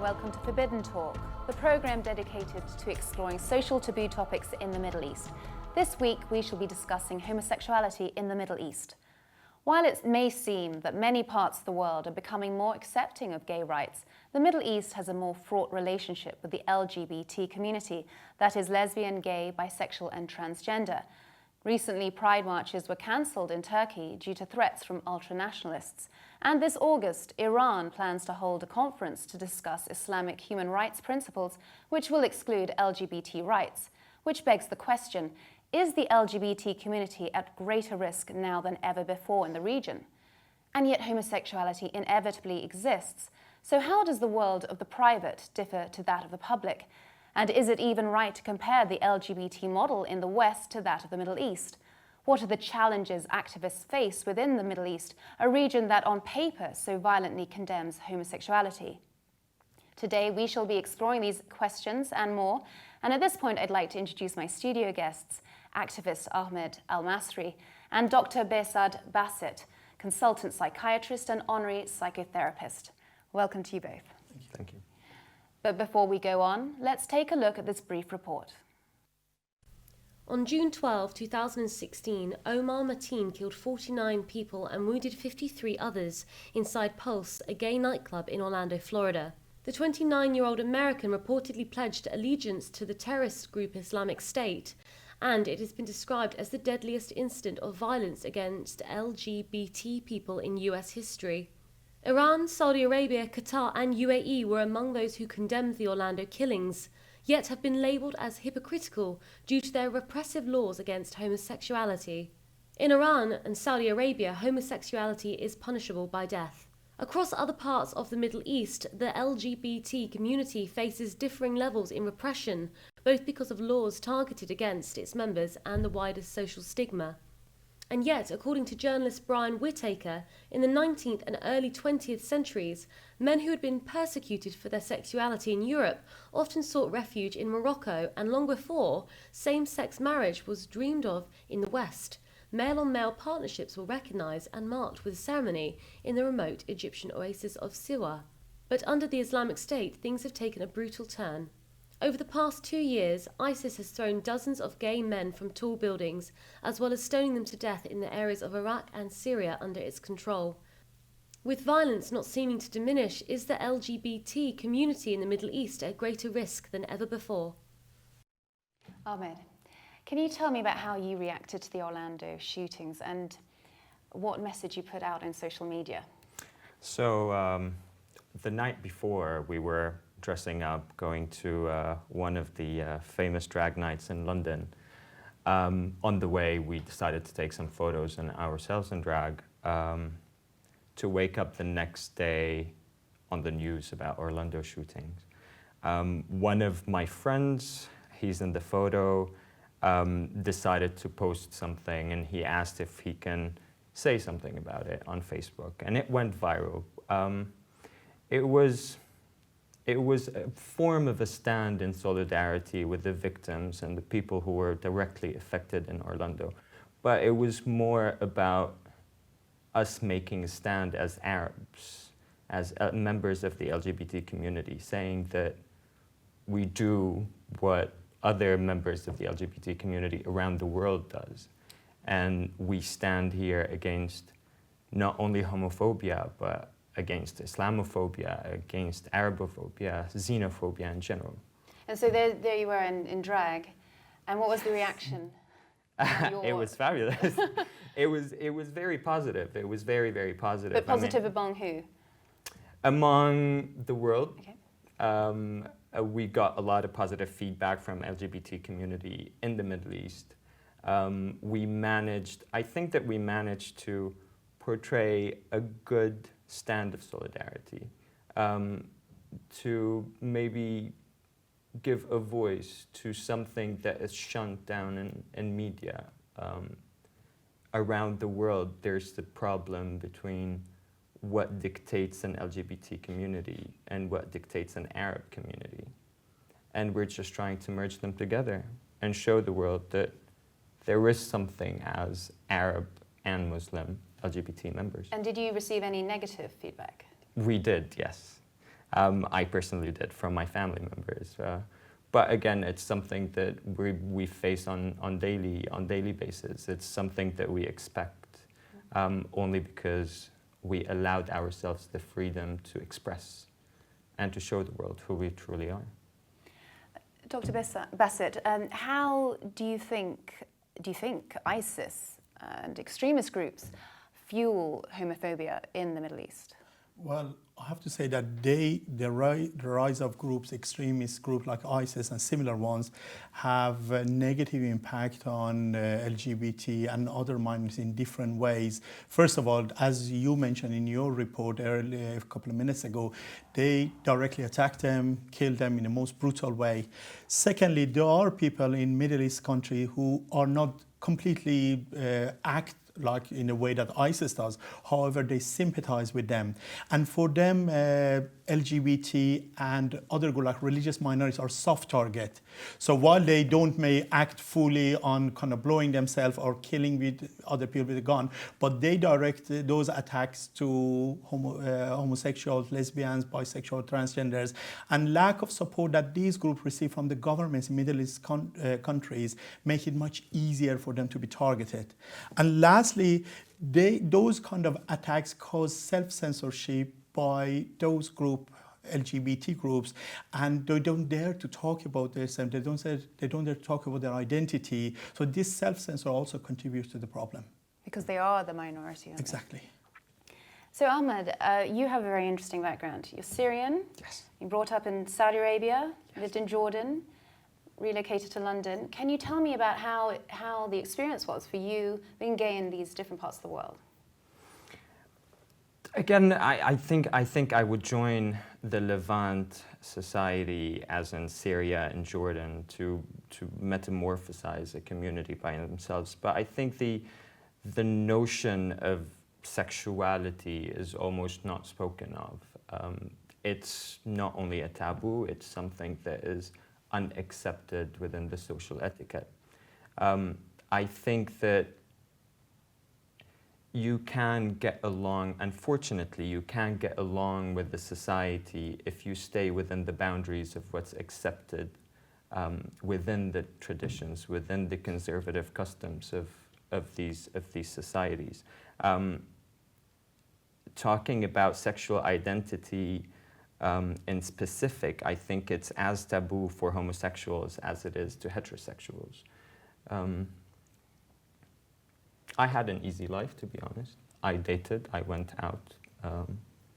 welcome to Forbidden Talk, the program dedicated to exploring social taboo topics in the Middle East. This week we shall be discussing homosexuality in the Middle East. While it may seem that many parts of the world are becoming more accepting of gay rights, the Middle East has a more fraught relationship with the LGBT community, that is lesbian, gay, bisexual and transgender. Recently, pride marches were cancelled in Turkey due to threats from ultra-nationalists. And this August, Iran plans to hold a conference to discuss Islamic human rights principles, which will exclude LGBT rights. Which begs the question, is the LGBT community at greater risk now than ever before in the region? And yet homosexuality inevitably exists. So how does the world of the private differ to that of the public? And is it even right to compare the LGBT model in the West to that of the Middle East? What are the challenges activists face within the Middle East, a region that on paper so violently condemns homosexuality? Today we shall be exploring these questions and more, and at this point I'd like to introduce my studio guests, activist Ahmed Al-Masri and Dr. Behzad Basit, consultant psychiatrist and honorary psychotherapist. Welcome to you both. Thank you. But before we go on, let's take a look at this brief report. On June 12, 2016, Omar Mateen killed 49 people and wounded 53 others inside Pulse, a gay nightclub in Orlando, Florida. The 29-year-old American reportedly pledged allegiance to the terrorist group Islamic State, and it has been described as the deadliest incident of violence against LGBT people in US history. Iran, Saudi Arabia, Qatar and UAE were among those who condemned the Orlando killings, yet have been labelled as hypocritical due to their repressive laws against homosexuality. In Iran and Saudi Arabia, homosexuality is punishable by death. Across other parts of the Middle East, the LGBT community faces differing levels in repression, both because of laws targeted against its members and the wider social stigma. And yet, according to journalist Brian Whittaker, in the 19th and early 20th centuries, men who had been persecuted for their sexuality in Europe often sought refuge in Morocco, and long before, same-sex marriage was dreamed of in the West. Male-on-male partnerships were recognised and marked with a ceremony in the remote Egyptian oasis of Siwa. But under the Islamic State, things have taken a brutal turn. Over the past 2 years, ISIS has thrown dozens of gay men from tall buildings, as well as stoning them to death in the areas of Iraq and Syria under its control. With violence not seeming to diminish, is the LGBT community in the Middle East at greater risk than ever before? Ahmed, can you tell me about how you reacted to the Orlando shootings and what message you put out in social media? So the night before, we were dressing up, going to one of the famous drag nights in London. On the way, we decided to take some photos and ourselves in drag to wake up the next day on the news about Orlando shootings. One of my friends, he's in the photo, decided to post something, and he asked if he can say something about it on Facebook, and it went viral. It was a form of a stand in solidarity with the victims and the people who were directly affected in Orlando. But it was more about us making a stand as Arabs, as members of the LGBT community, saying that we do what other members of the LGBT community around the world does. And we stand here against not only homophobia, but against Islamophobia, against Arabophobia, xenophobia in general. And so there you were in drag, and what was the reaction? It was fabulous. It was very positive. It was very, very positive. But positive among who? Among the world. Okay. We got a lot of positive feedback from LGBT community in the Middle East. I think that we managed to portray a good stand of solidarity, to maybe give a voice to something that is shunned down in media. Around the world, there's the problem between what dictates an LGBT community and what dictates an Arab community. And we're just trying to merge them together and show the world that there is something as Arab and Muslim LGBT members. And did you receive any negative feedback? We did, yes. I personally did from my family members. But again, it's something that we face on daily basis. It's something that we expect only because we allowed ourselves the freedom to express and to show the world who we truly are. Dr. Bassett, how do you think ISIS and extremist groups fuel homophobia in the Middle East? Well, I have to say that the rise of groups, extremist groups like ISIS and similar ones, have a negative impact on LGBT and other minorities in different ways. First of all, as you mentioned in your report earlier, a couple of minutes ago, they directly attack them, kill them in the most brutal way. Secondly, there are people in Middle East countries who are not completely act like in a way that ISIS does. However, they sympathize with them. And for them, LGBT and other groups like religious minorities are soft target. So while they may act fully on kind of blowing themselves or killing with other people with a gun, but they direct those attacks to homosexuals, lesbians, bisexual, transgenders, and lack of support that these groups receive from the governments in Middle East countries make it much easier for them to be targeted. And lastly, those kind of attacks cause self-censorship by those LGBT groups, and they don't dare to talk about this, and they don't dare to talk about their identity. So this self-censor also contributes to the problem. Because they are the minority. Exactly. So Ahmed, you have a very interesting background. You're Syrian. Yes. You brought up in Saudi Arabia, lived in Jordan, relocated to London. Can you tell me about how the experience was for you being gay in these different parts of the world? Again, I think I would join the Levant society, as in Syria and Jordan, to metamorphosize a community by themselves. But I think the notion of sexuality is almost not spoken of. It's not only a taboo, it's something that is unaccepted within the social etiquette. I think that you can get along, unfortunately, you can get along with the society if you stay within the boundaries of what's accepted within the traditions, within the conservative customs of these societies. Talking about sexual identity in specific, I think it's as taboo for homosexuals as it is to heterosexuals. I had an easy life, to be honest. I dated, I went out.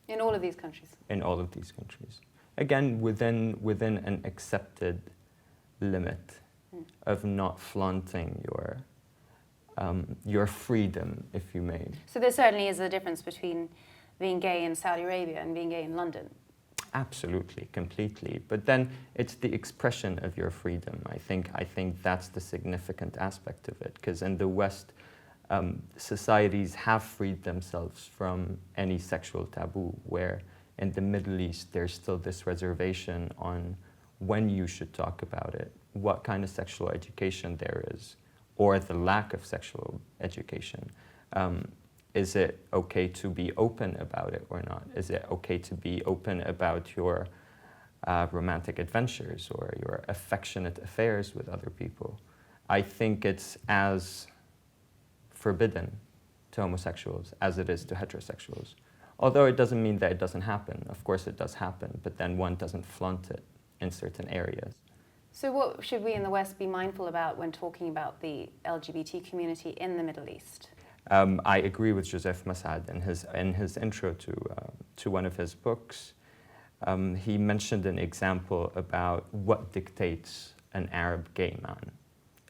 In all of these countries? In all of these countries. Again, within an accepted limit of not flaunting your freedom, if you may. So there certainly is a difference between being gay in Saudi Arabia and being gay in London? Absolutely, completely. But then it's the expression of your freedom. I think that's the significant aspect of it, because in the West, societies have freed themselves from any sexual taboo, where in the Middle East there's still this reservation on when you should talk about it, what kind of sexual education there is, or the lack of sexual education. Is it okay to be open about it or not? Is it okay to be open about your romantic adventures or your affectionate affairs with other people? I think it's as forbidden to homosexuals as it is to heterosexuals. Although it doesn't mean that it doesn't happen. Of course it does happen, but then one doesn't flaunt it in certain areas. So what should we in the West be mindful about when talking about the LGBT community in the Middle East? I agree with Joseph Massad in his intro to one of his books. He mentioned an example about what dictates an Arab gay man.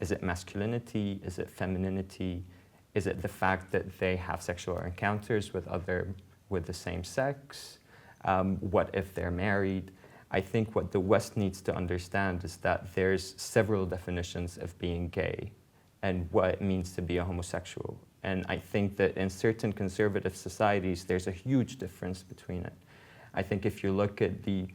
Is it masculinity? Is it femininity? Is it the fact that they have sexual encounters with the same sex? What if they're married? I think what the West needs to understand is that there's several definitions of being gay and what it means to be a homosexual. And I think that in certain conservative societies, there's a huge difference between it. I think if you look at the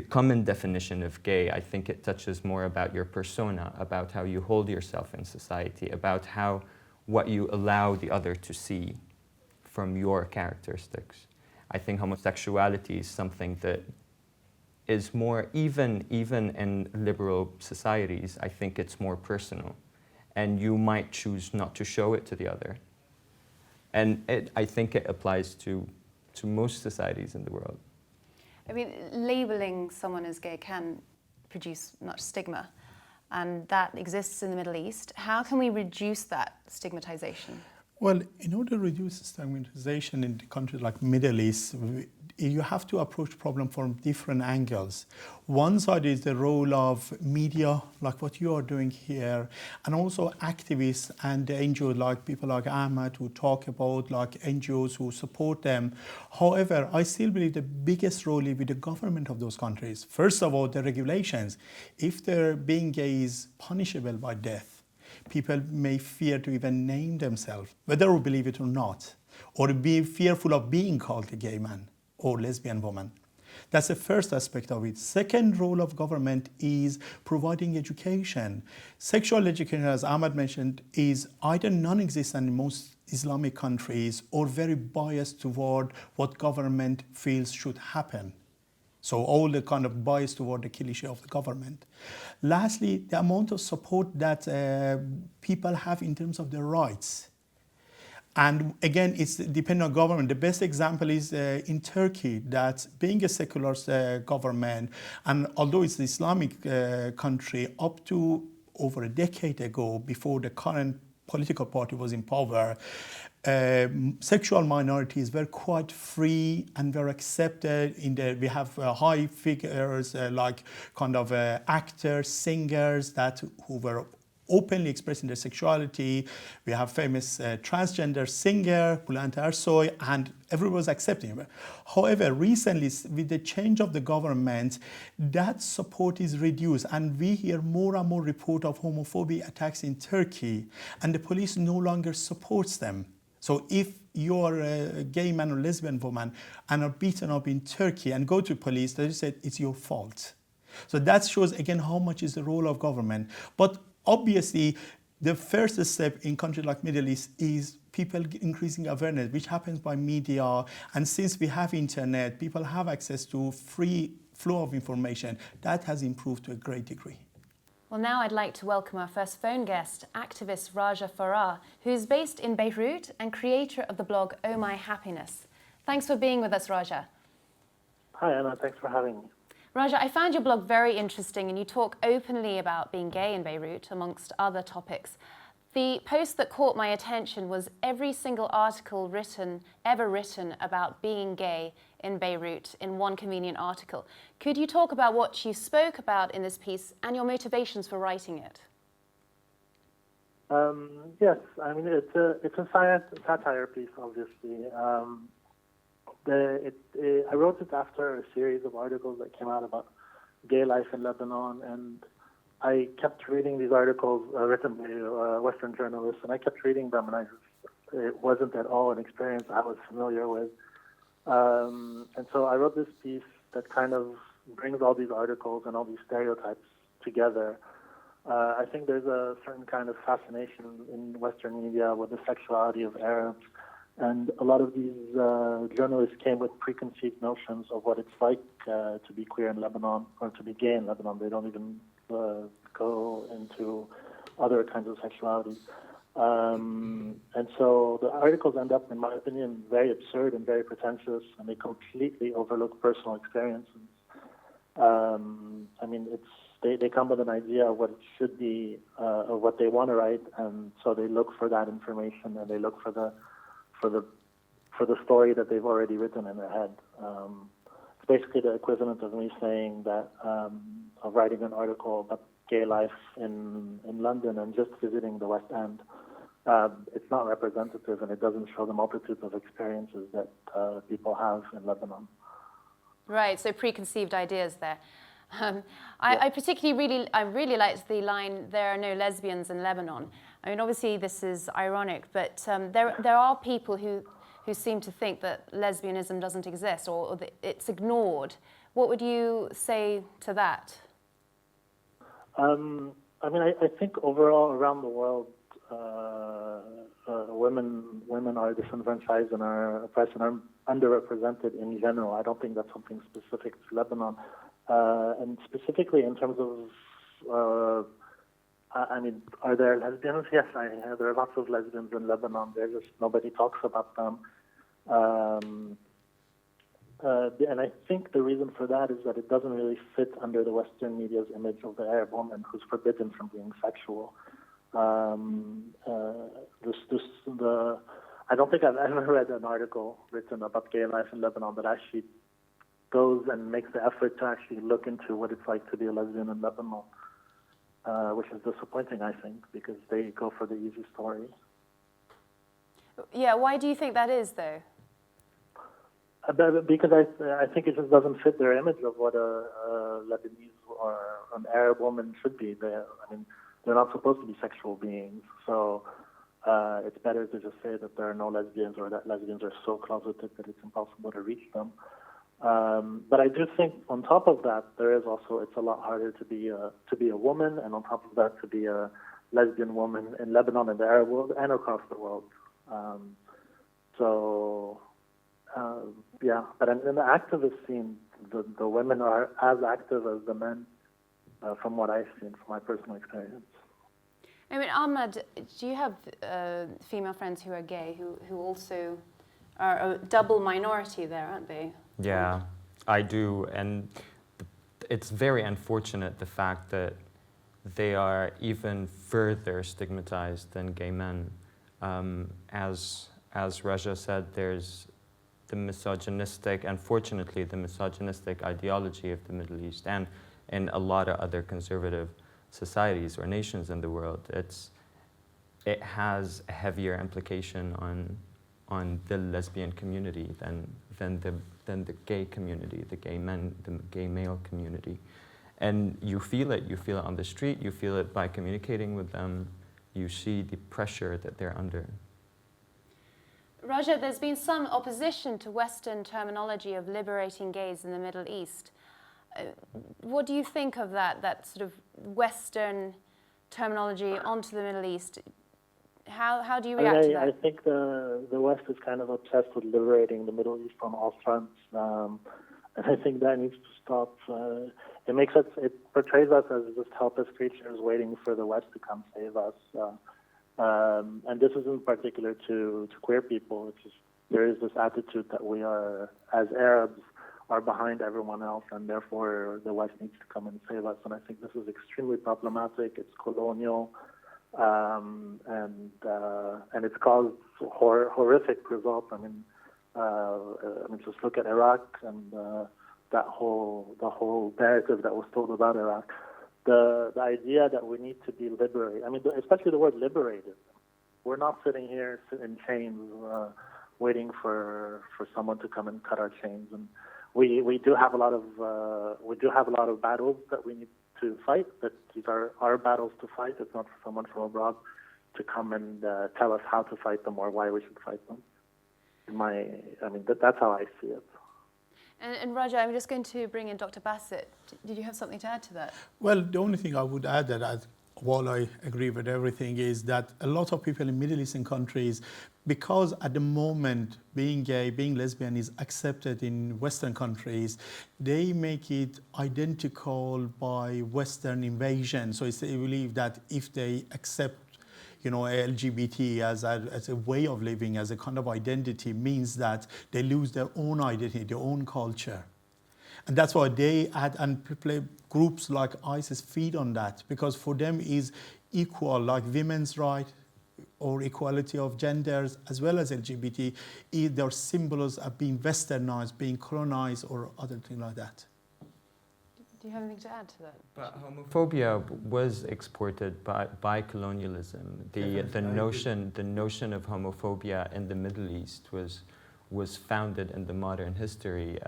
common definition of gay, I think it touches more about your persona, about how you hold yourself in society, about what you allow the other to see from your characteristics. I think homosexuality is something that is more, even in liberal societies, I think it's more personal. And you might choose not to show it to the other. And I think it applies to most societies in the world. I mean, labeling someone as gay can produce much stigma, and that exists in the Middle East. How can we reduce that stigmatization? Well, in order to reduce stigmatization in countries like Middle East, you have to approach problem from different angles. One side is the role of media, like what you are doing here, and also activists and the NGOs, like people like Ahmed, who talk about like NGOs who support them. However, I still believe the biggest role is with the government of those countries. First of all, the regulations. If their being gay is punishable by death, people may fear to even name themselves, whether we believe it or not, or be fearful of being called a gay man or lesbian woman. That's the first aspect of it. Second role of government is providing education. Sexual education, as Ahmed mentioned, is either non-existent in most Islamic countries or very biased toward what government feels should happen. So all the kind of bias toward the cliche of the government. Lastly, the amount of support that people have in terms of their rights. And again, it's depending on government. The best example is in Turkey, that being a secular government, and although it's an Islamic country, up to over a decade ago, before the current political party was in power, sexual minorities were quite free and were accepted. We have high figures like kind of actors, singers who were openly expressing their sexuality. We have famous transgender singer, Bülent Ersoy, and everyone was accepting him. However, recently, with the change of the government, that support is reduced, and we hear more and more reports of homophobia attacks in Turkey, and the police no longer supports them. So if you're a gay man or lesbian woman and are beaten up in Turkey and go to police, they say it's your fault. So that shows again how much is the role of government. But obviously, the first step in countries like Middle East is people increasing awareness, which happens by media. And since we have internet, people have access to free flow of information. That has improved to a great degree. Well, now I'd like to welcome our first phone guest, activist Raja Farah, who's based in Beirut and creator of the blog Oh My Happiness. Thanks for being with us, Raja. Hi, Anna. Thanks for having me. Raja, I found your blog very interesting, and you talk openly about being gay in Beirut, amongst other topics. The post that caught my attention was every single article ever written about being gay in Beirut in one convenient article. Could you talk about what you spoke about in this piece and your motivations for writing it? Yes, I mean it's a satire piece, obviously. I wrote it after a series of articles that came out about gay life in Lebanon, and I kept reading these articles written by Western journalists, and I kept reading them, and it wasn't at all an experience I was familiar with. And so I wrote this piece that kind of brings all these articles and all these stereotypes together. I think there's a certain kind of fascination in Western media with the sexuality of Arabs, and a lot of these journalists came with preconceived notions of what it's like to be queer in Lebanon or to be gay in Lebanon. They don't even go into other kinds of sexuality. And so the articles end up, in my opinion, very absurd and very pretentious, and they completely overlook personal experiences. I mean, they come with an idea of what it should be, of what they want to write, and so they look for that information, and they look for the story that they've already written in their head. It's basically the equivalent of me saying that of writing an article about gay life in London and just visiting the West End. It's not representative, and it doesn't show the multitude of experiences that people have in Lebanon. Right, so preconceived ideas there. I really liked the line, "There are no lesbians in Lebanon." I mean, obviously this is ironic, but there are people who seem to think that lesbianism doesn't exist, or that it's ignored. What would you say to that? I mean, I think overall around the world, women are disenfranchised and are oppressed and are underrepresented in general. I don't think that's something specific to Lebanon. And specifically in terms of, I mean, are there lesbians? Yes, there are lots of lesbians in Lebanon. There's just nobody talks about them. And I think the reason for that is that it doesn't really fit under the Western media's image of the Arab woman who's forbidden from being sexual. I don't think I've ever read an article written about gay life in Lebanon that actually goes and makes the effort to actually look into what it's like to be a lesbian in Lebanon, which is disappointing, I think, because they go for the easy story. Yeah, why do you think that is, though? Because I think it just doesn't fit their image of what a Lebanese or an Arab woman should be. They're not supposed to be sexual beings. So it's better to just say that there are no lesbians or that lesbians are so closeted that it's impossible to reach them. But I do think on top of that, it's a lot harder to be a woman, and on top of that, to be a lesbian woman in Lebanon and the Arab world and across the world. But in the activist scene, the women are as active as the men, from what I've seen, from my personal experience. I mean, Ahmed, do you have female friends who are gay, who also are a double minority there, aren't they? Yeah, I do, and it's very unfortunate the fact that they are even further stigmatized than gay men. As Raja said, there's the misogynistic, unfortunately, the misogynistic ideology of the Middle East and in a lot of other conservative societies or nations in the world. It has a heavier implication on the lesbian community than the gay community, the gay male community. And you feel it on the street, you feel it by communicating with them, you see the pressure that they're under. Raja, there's been some opposition to Western terminology of liberating gays in the Middle East. What do you think of that sort of Western terminology onto the Middle East? How do you react to that? I think the West is kind of obsessed with liberating the Middle East on all fronts, and I think that needs to stop. It portrays us as just helpless creatures waiting for the West to come save us. And this isn't particular to queer people. It's just, there is this attitude that we are, as Arabs, are behind everyone else, and therefore the West needs to come and save us. And I think this is extremely problematic. It's colonial, and it's caused horrific results. I mean, just look at Iraq and the whole narrative that was told about Iraq. The idea that we need to be liberated, especially the word liberated. We're not sitting here in chains waiting for someone to come and cut our chains. And we do have a lot of battles that we need to fight, but these are our battles to fight. It's not for someone from abroad to come and tell us how to fight them or why we should fight them. That's how I see it. And Raja, I'm just going to bring in Dr. Bassett. Did you have something to add to that? Well, the only thing I would add while I agree with everything, is that a lot of people in Middle Eastern countries, because at the moment being gay, being lesbian is accepted in Western countries, they make it identical by Western invasion. So they believe that if they accept LGBT as a way of living, as a kind of identity, means that they lose their own identity, their own culture. And that's why they add, and groups like ISIS feed on that, because for them is equal, like women's rights or equality of genders, as well as LGBT, their symbols are being westernized, being colonized, or other things like that. Do you have anything to add to that? But homophobia was exported by colonialism. The notion of homophobia in the Middle East was founded in the modern history.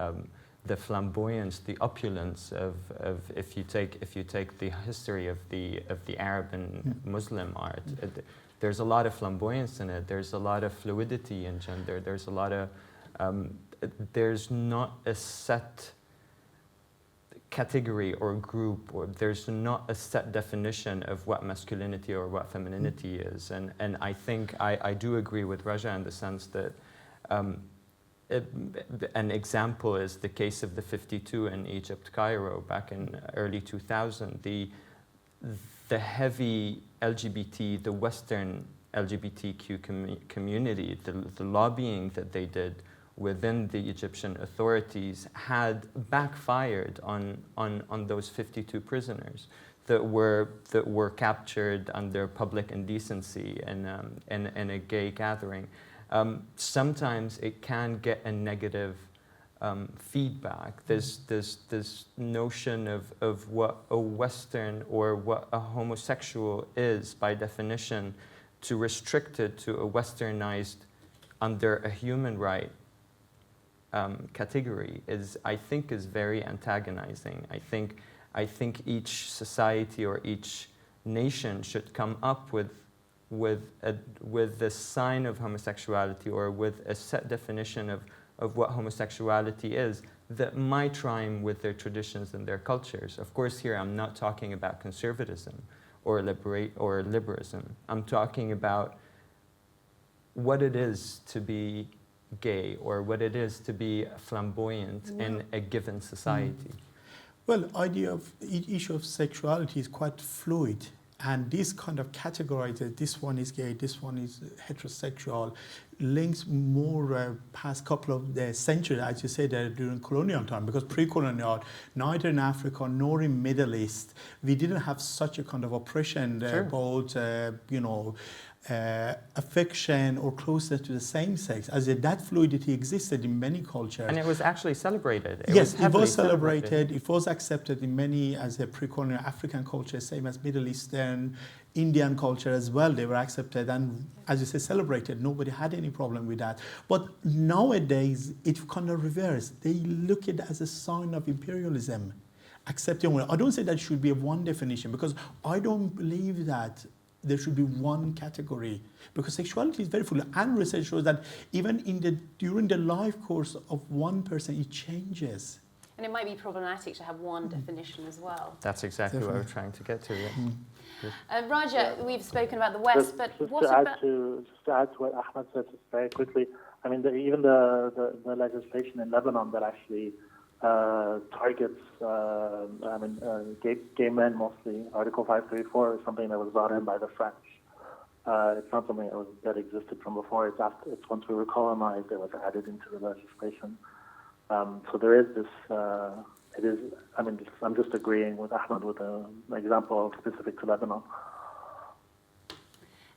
The flamboyance, the opulence of if you take the history of the Arab and Muslim art, there's a lot of flamboyance in it. There's a lot of fluidity in gender. There's a lot of there's not a set category or group, or there's not a set definition of what masculinity or what femininity is. And I think I do agree with Raja in the sense that an example is the case of the 52 in Egypt, Cairo, back in early 2000. The heavy LGBT, the Western LGBTQ community, the lobbying that they did within the Egyptian authorities had backfired on those 52 prisoners that were captured under public indecency in a gay gathering. Sometimes it can get a negative feedback. This notion of what a Western or what a homosexual is by definition, to restrict it to a westernized under a human right category I think is very antagonizing. I think each society or each nation should come up with the sign of homosexuality or with a set definition of what homosexuality is that might rhyme with their traditions and their cultures. Of course, here I'm not talking about conservatism or liberalism. I'm talking about what it is to be gay or what it is to be flamboyant in a given society. Well, issue of sexuality is quite fluid, and this kind of categorizes, this one is gay, this one is heterosexual, links more past couple of centuries, as you said, during colonial time, because pre-colonial, neither in Africa nor in Middle East, we didn't have such a kind of oppression about, affection or closeness to the same sex, as that fluidity existed in many cultures. And it was actually celebrated. It was celebrated. It was accepted in many as a pre-colonial African culture, same as Middle Eastern, Indian culture as well. They were accepted and, as you say, celebrated. Nobody had any problem with that. But nowadays, it's kind of reversed. They look at it as a sign of imperialism, accepting women. I don't say that should be one definition, because I don't believe that there should be one category, because sexuality is very full, and research shows that even during the life course of one person, it changes. And it might be problematic to have one definition as well. That's exactly what we're trying to get to. Yeah. Raja, we've spoken about the West, but what about... Just to add to what Ahmed said just very quickly, I mean, even the legislation in Lebanon that actually targets, gay men mostly, Article 534 is something that was brought in by the French. It's not something that existed from before. It's once we were colonized, it was added into the legislation. So there is this, I'm just agreeing with Ahmed with an example specific to Lebanon.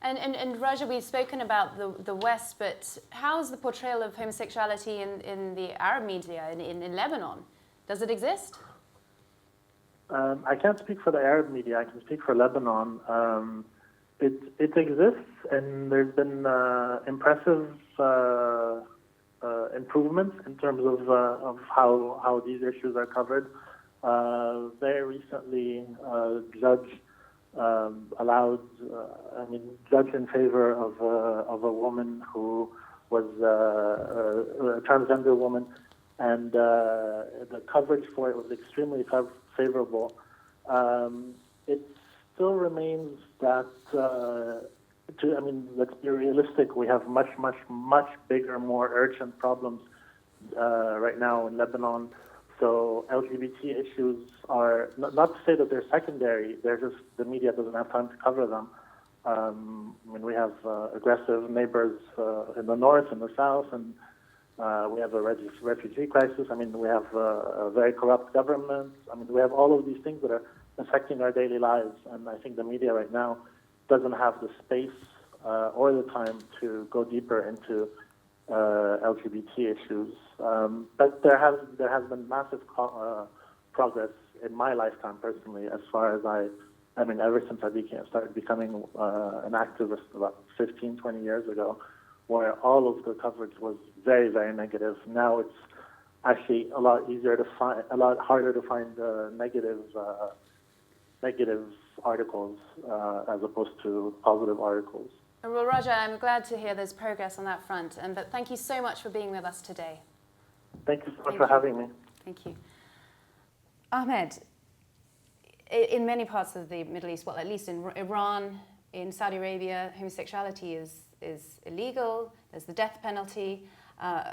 And Raja, we've spoken about the West, but how's the portrayal of homosexuality in the Arab media in Lebanon? Does it exist? I can't speak for the Arab media. I can speak for Lebanon. It exists, and there's been impressive improvements in terms of how these issues are covered. Very recently, judge judge in favor of a woman who was a transgender woman, and the coverage for it was extremely favorable. It still remains that, let's be realistic, we have much bigger, more urgent problems right now in Lebanon. So LGBT issues are, not to say that they're secondary, they're just, the media doesn't have time to cover them. We have aggressive neighbors in the north and the south, and we have a refugee crisis. We have a very corrupt government. We have all of these things that are affecting our daily lives, and I think the media right now doesn't have the space or the time to go deeper into LGBT issues. But there has been massive progress in my lifetime personally, as far as ever since I started becoming an activist about 15, 20 years ago, where all of the coverage was very, very negative. Now it's actually a lot harder to find negative articles as opposed to positive articles. Well, Raja, I'm glad to hear there's progress on that front, but thank you so much for being with us today. Thank you so much for having me. Thank you. Ahmed, in many parts of the Middle East, well, at least in Iran, in Saudi Arabia, homosexuality is illegal. There's the death penalty.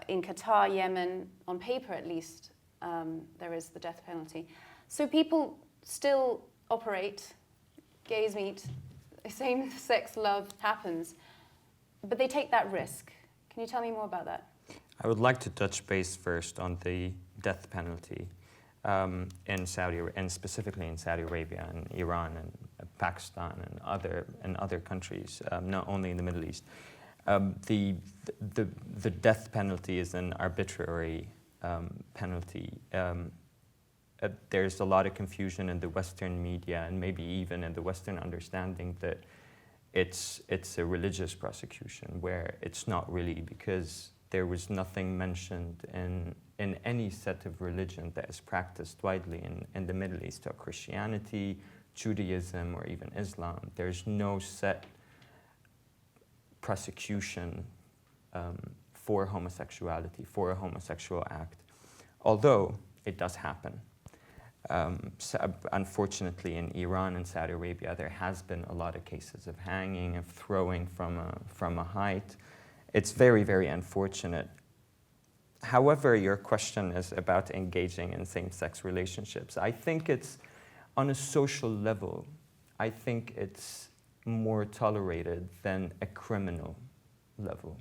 In Qatar, Yemen, on paper at least, there is the death penalty. So people still operate, gays meet, same-sex love happens, but they take that risk. Can you tell me more about that? I would like to touch base first on the death penalty in Saudi, and specifically in Saudi Arabia and Iran and Pakistan and other countries, not only in the Middle East. The death penalty is an arbitrary penalty. There's a lot of confusion in the Western media and maybe even in the Western understanding that it's a religious prosecution, where it's not really, because there was nothing mentioned in any set of religion that is practiced widely in the Middle East, or Christianity, Judaism, or even Islam. There's no set prosecution for homosexuality, for a homosexual act, although it does happen. So unfortunately, in Iran and Saudi Arabia, there has been a lot of cases of hanging, of throwing from a height. It's very, very unfortunate. However, your question is about engaging in same-sex relationships. I think it's, on a social level, I think it's more tolerated than a criminal level.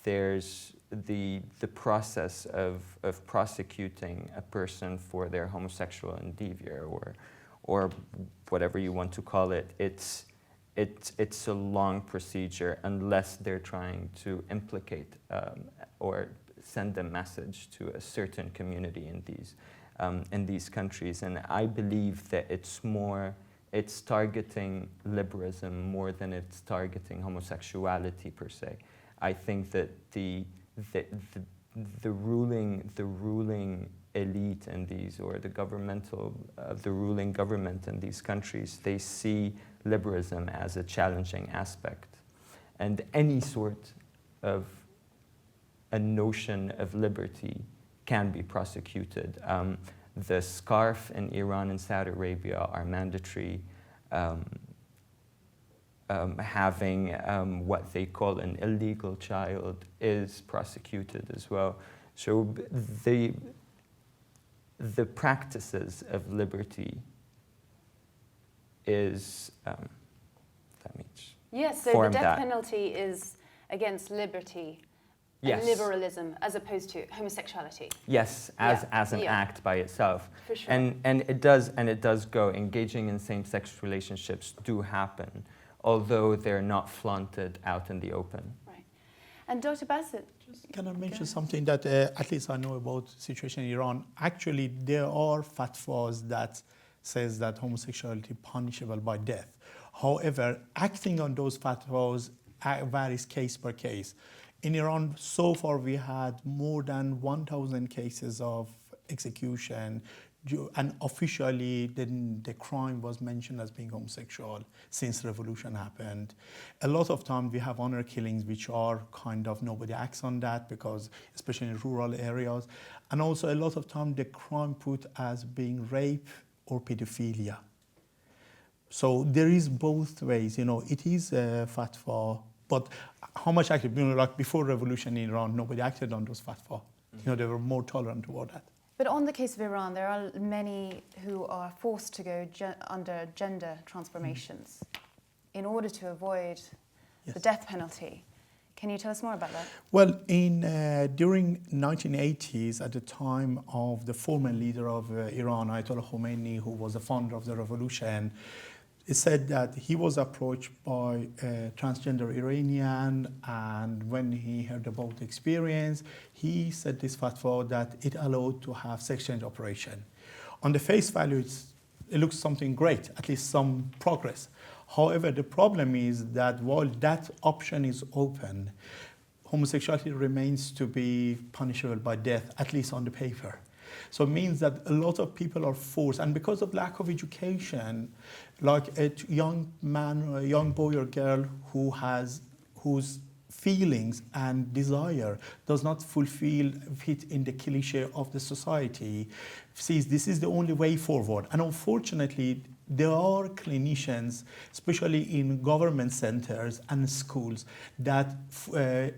There's the process of prosecuting a person for their homosexual endeavor, or whatever you want to call it. It's a long procedure unless they're trying to implicate or send a message to a certain community in these countries. And I believe that it's targeting liberalism more than it's targeting homosexuality per se. I think that the ruling elite in these, or the ruling government in these countries, they see liberalism as a challenging aspect, and any sort of a notion of liberty can be prosecuted. The scarf in Iran and Saudi Arabia are mandatory. Having what they call an illegal child is prosecuted as well. So the practices of liberty is that means yes. So the death penalty is against liberty. Yes. And liberalism, as opposed to homosexuality. Yes, as an act by itself. For sure. And it does go. Engaging in same-sex relationships do happen, although they're not flaunted out in the open. Right. And Dr. Bassett. Can I mention something that at least I know about the situation in Iran? Actually, there are fatwas that says that homosexuality is punishable by death. However, acting on those fatwas varies case per case. In Iran, so far, we had more than 1,000 cases of execution, and officially the crime was mentioned as being homosexual since revolution happened. A lot of time we have honor killings, which are kind of nobody acts on that, because especially in rural areas. And also a lot of time the crime put as being rape or pedophilia. So there is both ways, it is a fatwa, but how much actually, like before revolution in Iran, nobody acted on those fatwa. They were more tolerant toward that. But on the case of Iran, there are many who are forced to go under gender transformations in order to avoid the death penalty. Can you tell us more about that? Well, during 1980s, at the time of the former leader of Iran, Ayatollah Khomeini, who was the founder of the revolution, it said that he was approached by a transgender Iranian, and when he heard about the experience, he said this fatwa that it allowed to have sex change operation. On the face value, it looks something great, at least some progress. However, the problem is that while that option is open, homosexuality remains to be punishable by death, at least on the paper. So it means that a lot of people are forced, and because of lack of education, like a young man or a young boy or girl who's feelings and desire does not fit in the cliche of the society, sees this is the only way forward. And unfortunately, there are clinicians, especially in government centers and schools, that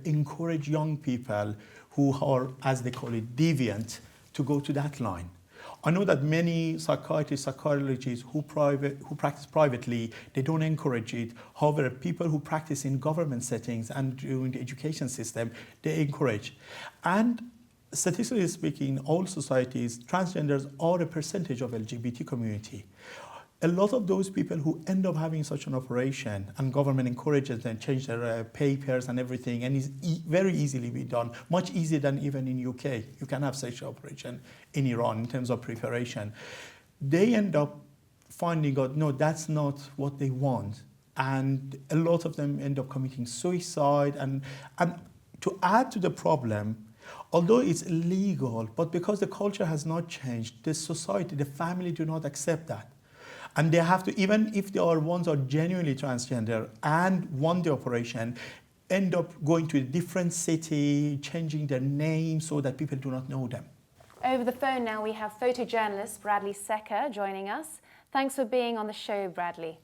encourage young people who are, as they call it, deviant, to go to that line. I know that many psychiatrists, psychologists who practice privately, they don't encourage it. However, people who practice in government settings and in the education system, they encourage. And statistically speaking, in all societies, transgenders are a percentage of LGBT community. A lot of those people who end up having such an operation, and government encourages them, change their papers and everything, and it's very easily be done, much easier than even in UK. You can have such an operation in Iran in terms of preparation. They end up finding out, no, that's not what they want. And a lot of them end up committing suicide. And to add to the problem, although it's illegal, but because the culture has not changed, the society, the family do not accept that. And they have to, even if they are ones are genuinely transgender and want the operation, end up going to a different city, changing their name so that people do not know them. Over the phone now we have photojournalist Bradley Secker joining us. Thanks for being on the show, Bradley.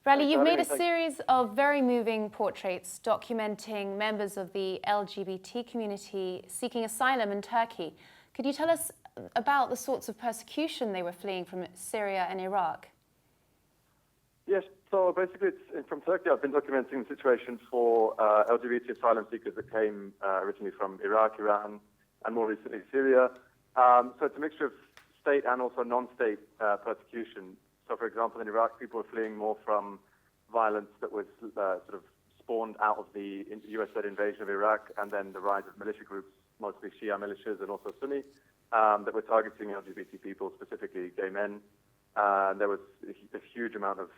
Bradley, you've made a series of very moving portraits documenting members of the LGBT community seeking asylum in Turkey. Could you tell us about the sorts of persecution they were fleeing from Syria and Iraq? Yes, so basically it's from Turkey. I've been documenting the situation for LGBT asylum seekers that came originally from Iraq, Iran, and more recently Syria. So it's a mixture of state and also non-state persecution. So for example, in Iraq, people were fleeing more from violence that was sort of spawned out of the US-led invasion of Iraq, and then the rise of militia groups, mostly Shia militias and also Sunni, that were targeting LGBT people, specifically gay men. There was a huge amount of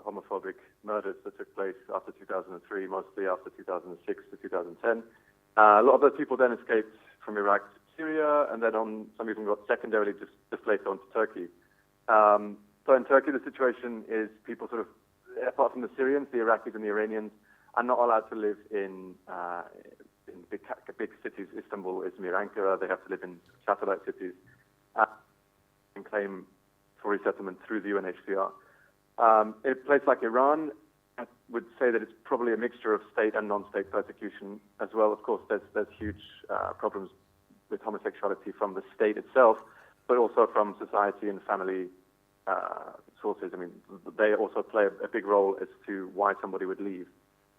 homophobic murders that took place after 2003, mostly after 2006 to 2010. A lot of those people then escaped from Iraq to Syria, and then some even got secondarily displaced onto Turkey. So in Turkey, the situation is people sort of, apart from the Syrians, the Iraqis and the Iranians, are not allowed to live in big cities. Istanbul, Izmir, Ankara. They have to live in satellite cities and claim for resettlement through the UNHCR. In a place like Iran, I would say that it's probably a mixture of state and non-state persecution as well. Of course, there's huge problems with homosexuality from the state itself, but also from society and family sources. I mean, they also play a big role as to why somebody would leave.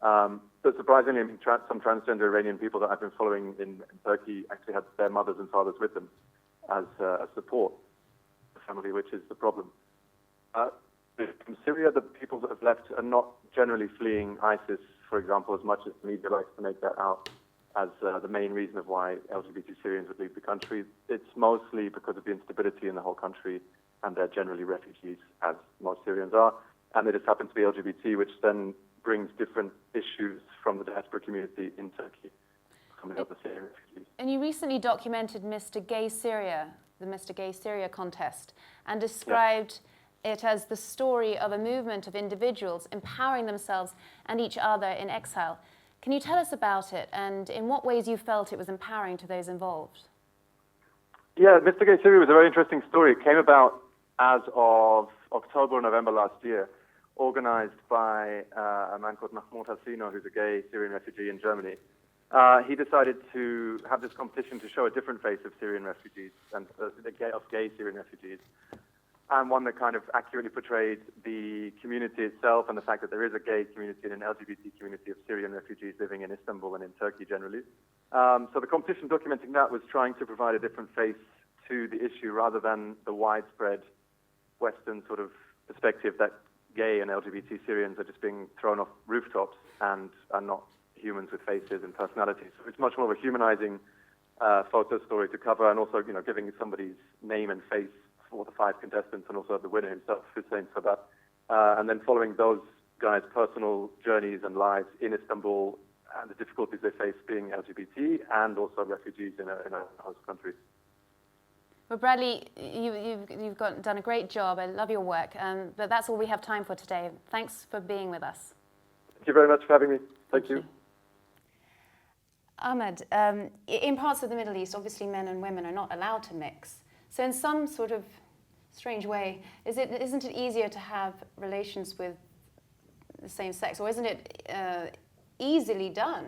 But surprisingly, I mean, some transgender Iranian people that I've been following in Turkey actually had their mothers and fathers with them as support for the family, which is the problem. From Syria, the people that have left are not generally fleeing ISIS, for example, as much as the media likes to make that out as the main reason of why LGBT Syrians would leave the country. It's mostly because of the instability in the whole country, and they're generally refugees, as most Syrians are. And they just happen to be LGBT, which then brings different issues from the diaspora community in Turkey, coming up the Syrian refugees. And you recently documented Mr. Gay Syria, the Mr. Gay Syria contest, and described it as the story of a movement of individuals empowering themselves and each other in exile. Can you tell us about it, and in what ways you felt it was empowering to those involved? Yeah, Mr. Gay Syria was a very interesting story. It came about as of October or November last year, organized by a man called Mahmoud Hassino, who's a gay Syrian refugee in Germany. He decided to have this competition to show a different face of Syrian refugees and of gay Syrian refugees, and one that kind of accurately portrayed the community itself and the fact that there is a gay community and an LGBT community of Syrian refugees living in Istanbul and in Turkey generally. So the competition documenting that was trying to provide a different face to the issue rather than the widespread Western sort of perspective that gay and LGBT Syrians are just being thrown off rooftops and are not humans with faces and personalities. So it's much more of a humanizing photo story to cover, and also, giving somebody's name and face for the 5 contestants and also the winner himself, Hussein Sadat, and then following those guys' personal journeys and lives in Istanbul and the difficulties they face being LGBT and also refugees in a host country. Well, Bradley, you've done a great job. I love your work, but that's all we have time for today. Thanks for being with us. Thank you very much for having me. Thank you. Ahmed, in parts of the Middle East, obviously men and women are not allowed to mix. So in some sort of strange way, isn't it easier to have relations with the same sex, or isn't it easily done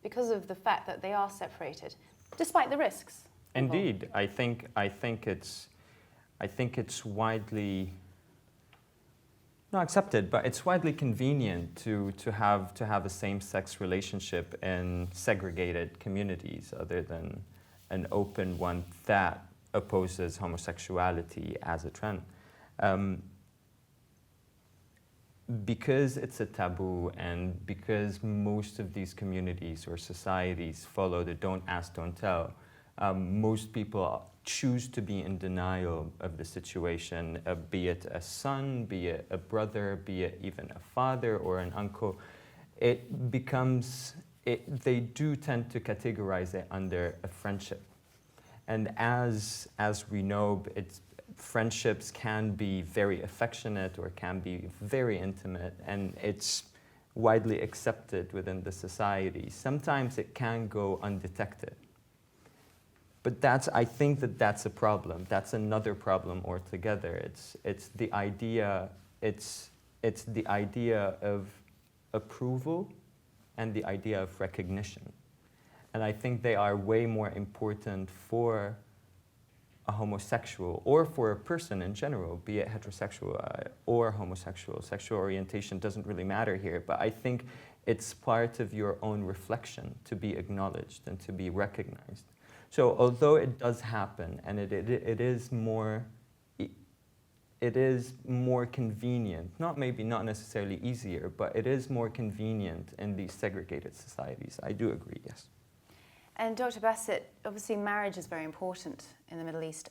because of the fact that they are separated, despite the risks involved? Indeed, I think it's widely not accepted, but it's widely convenient to have a same-sex relationship in segregated communities, other than an open one that opposes homosexuality as a trend. Because it's a taboo, and because most of these communities or societies follow the don't ask, don't tell, most people choose to be in denial of the situation, be it a son, be it a brother, be it even a father or an uncle. They do tend to categorize it under a friendship. And as we know, friendships can be very affectionate or can be very intimate, and it's widely accepted within the society. Sometimes it can go undetected. But I think that's a problem. That's another problem altogether. It's the idea of approval and the idea of recognition. And I think they are way more important for a homosexual, or for a person in general, be it heterosexual or homosexual. Sexual orientation doesn't really matter here, but I think it's part of your own reflection to be acknowledged and to be recognized. So although it does happen, and it is more convenient, not necessarily easier, but it is more convenient in these segregated societies. I do agree, yes. And Dr. Bassett, obviously marriage is very important in the Middle East.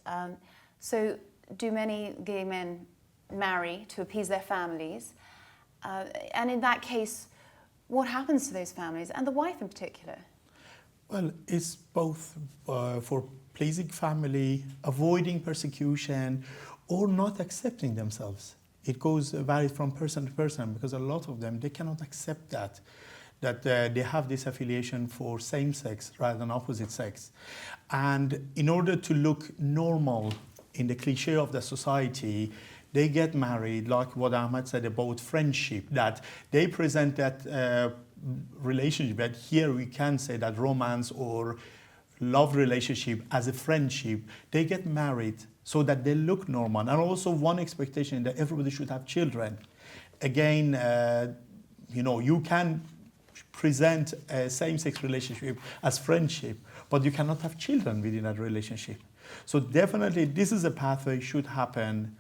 So do many gay men marry to appease their families? And in that case, what happens to those families, and the wife in particular? Well, it's both for pleasing family, avoiding persecution, or not accepting themselves. It varies from person to person, because a lot of them, they cannot accept that they have this affiliation for same sex rather than opposite sex. And in order to look normal in the cliche of the society, they get married, like what Ahmed said about friendship, that they present that relationship, that here we can say that romance or love relationship as a friendship. They get married so that they look normal. And also one expectation that everybody should have children. Again, you can present a same-sex relationship as friendship, but you cannot have children within that relationship. So definitely this is a pathway should happen.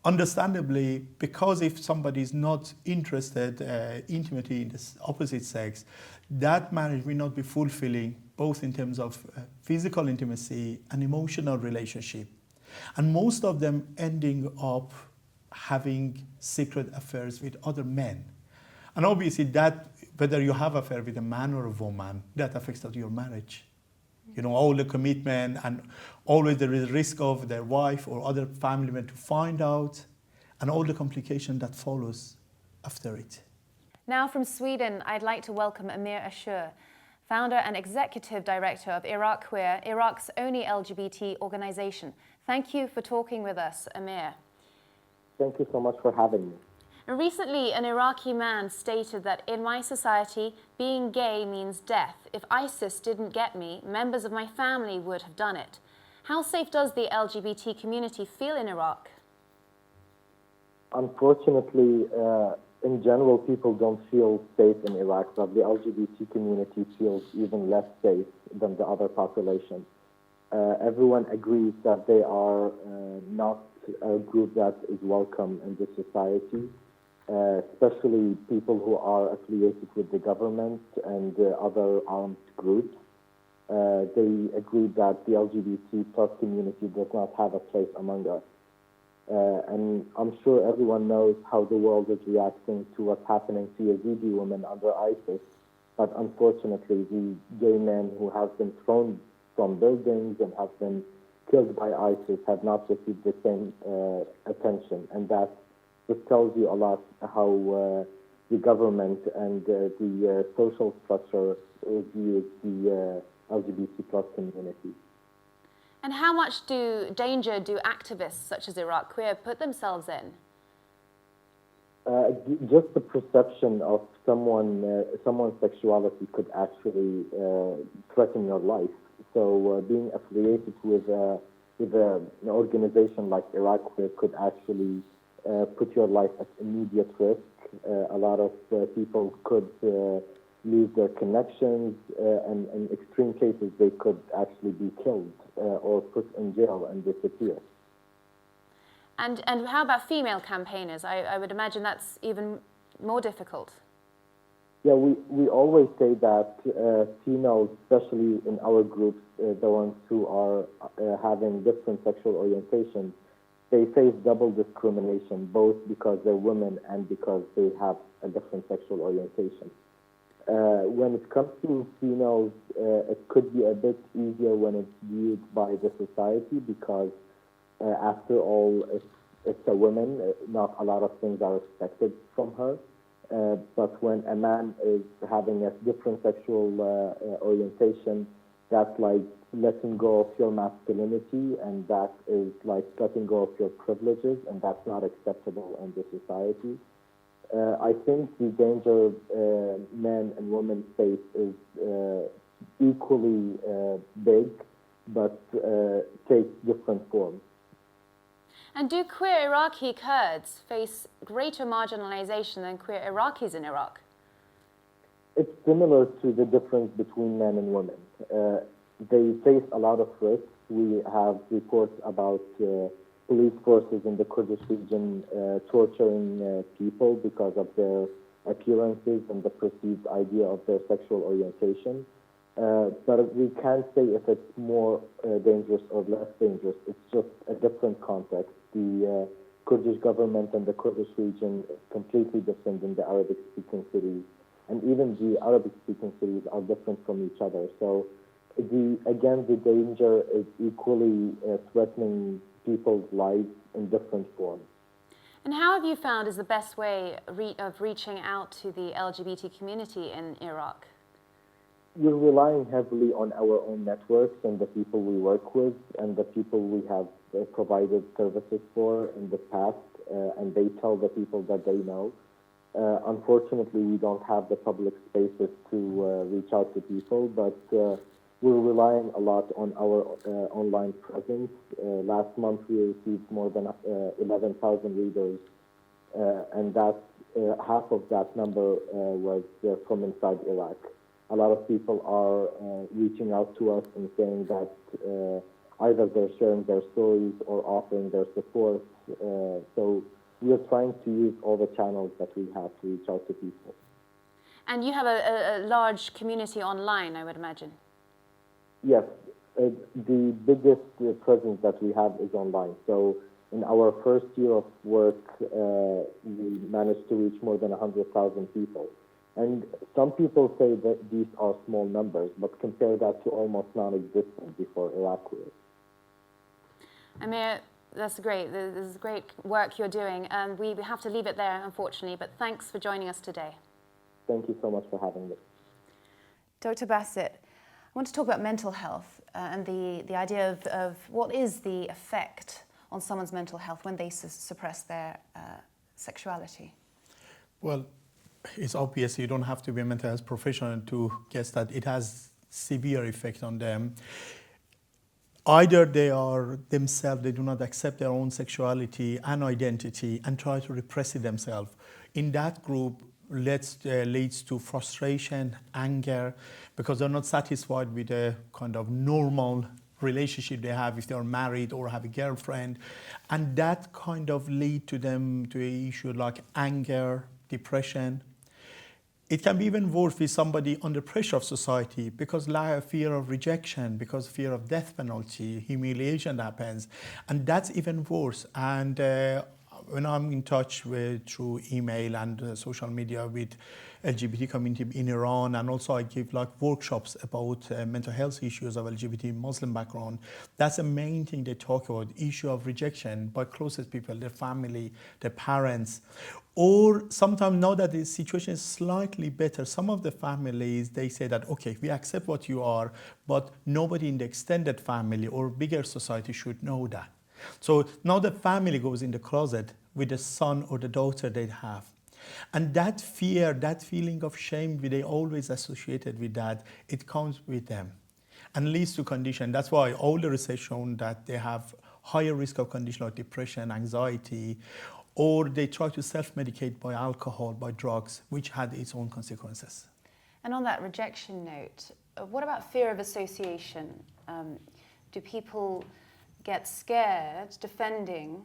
Understandably, because if somebody is not interested intimately in the opposite sex, that marriage will not be fulfilling, both in terms of physical intimacy and emotional relationship. And most of them ending up having secret affairs with other men. And obviously that, whether you have an affair with a man or a woman, that affects your marriage. All the commitment, and always there is risk of their wife or other family member to find out, and all the complication that follows after it. Now from Sweden, I'd like to welcome Amir Ashur, founder and executive director of Iraq Queer, Iraq's only LGBT organization. Thank you for talking with us, Amir. Thank you so much for having me. And recently, an Iraqi man stated that in my society, being gay means death. If ISIS didn't get me, members of my family would have done it. How safe does the LGBT community feel in Iraq? Unfortunately, in general, people don't feel safe in Iraq, but the LGBT community feels even less safe than the other population. Everyone agrees that they are not a group that is welcome in this society. Especially people who are affiliated with the government and other armed groups. They agree that the LGBT plus community does not have a place among us. And I'm sure everyone knows how the world is reacting to what's happening to Yazidi women under ISIS. But unfortunately, the gay men who have been thrown from buildings and have been killed by ISIS have not received the same attention. And that just tells you a lot how the government and the social structure views the LGBT plus community. And how much danger do activists such as Iraq Queer put themselves in? Just the perception of someone's sexuality could actually threaten your life. So being affiliated with an organization like Iraq Queer could actually put your life at immediate risk. A lot of people could lose their connections, and in extreme cases, they could actually be killed or put in jail and disappear. And how about female campaigners? I would imagine that's even more difficult. Yeah, we always say that females, especially in our groups, the ones who are having different sexual orientations, they face double discrimination, both because they're women and because they have a different sexual orientation. When it comes to females, it could be a bit easier when it's viewed by the society because after all, it's a woman, not a lot of things are expected from her. But when a man is having a different sexual orientation, that's like letting go of your masculinity, and that is like letting go of your privileges, and that's not acceptable in the society. I think the danger men and women face is equally big, but takes different forms. And do queer Iraqi Kurds face greater marginalization than queer Iraqis in Iraq? It's similar to the difference between men and women. They face a lot of risks. We have reports about police forces in the Kurdish region torturing people because of their appearances and the perceived idea of their sexual orientation. But we can't say if it's more dangerous or less dangerous. It's just a different context. The Kurdish government and the Kurdish region is completely different than the Arabic-speaking cities. And even the Arabic-speaking cities are different from each other. So, the danger is equally threatening people's lives in different forms. And how have you found is the best way of reaching out to the LGBT community in Iraq? We're relying heavily on our own networks and the people we work with and the people we have provided services for in the past, and they tell the people that they know. Unfortunately, we don't have the public spaces to reach out to people, but we're relying a lot on our online presence. Last month, we received more than 11,000 readers, and that's half of that number was from inside Iraq. A lot of people are reaching out to us and saying that either they're sharing their stories or offering their support. So we are trying to use all the channels that we have to reach out to people. And you have a large community online, I would imagine. Yes, the biggest presence that we have is online. So in our first year of work, we managed to reach more than 100,000 people. And some people say that these are small numbers, but compare that to almost non-existent before Iraq War. Amir, that's great. This is great work you're doing. We have to leave it there, unfortunately, but thanks for joining us today. Thank you so much for having me. Dr. Bassett, I want to talk about mental health and the idea of what is the effect on someone's mental health when they suppress their sexuality. Well, it's obvious you don't have to be a mental health professional to guess that it has severe effect on them. Either they are themselves, they do not accept their own sexuality and identity and try to repress it themselves. In that group, leads to frustration, anger, because they're not satisfied with the kind of normal relationship they have if they're married or have a girlfriend. And that kind of lead to them to an issue like anger, depression. It can be even worse with somebody under pressure of society because fear of rejection, because fear of death penalty, humiliation happens. And that's even worse. And when I'm in touch with through email and social media with LGBT community in Iran, and also I give like workshops about mental health issues of LGBT Muslim background. That's the main thing they talk about: issue of rejection by closest people, their family, their parents. Or sometimes now that the situation is slightly better, some of the families, they say that, okay, we accept what you are, but nobody in the extended family or bigger society should know that. So now the family goes in the closet with the son or the daughter they have. And that fear, that feeling of shame, they always associated with that, it comes with them and leads to condition. That's why all the research shown that they have higher risk of conditions like depression, anxiety, or they try to self-medicate by alcohol, by drugs, which had its own consequences. And on that rejection note, what about fear of association? Do people get scared defending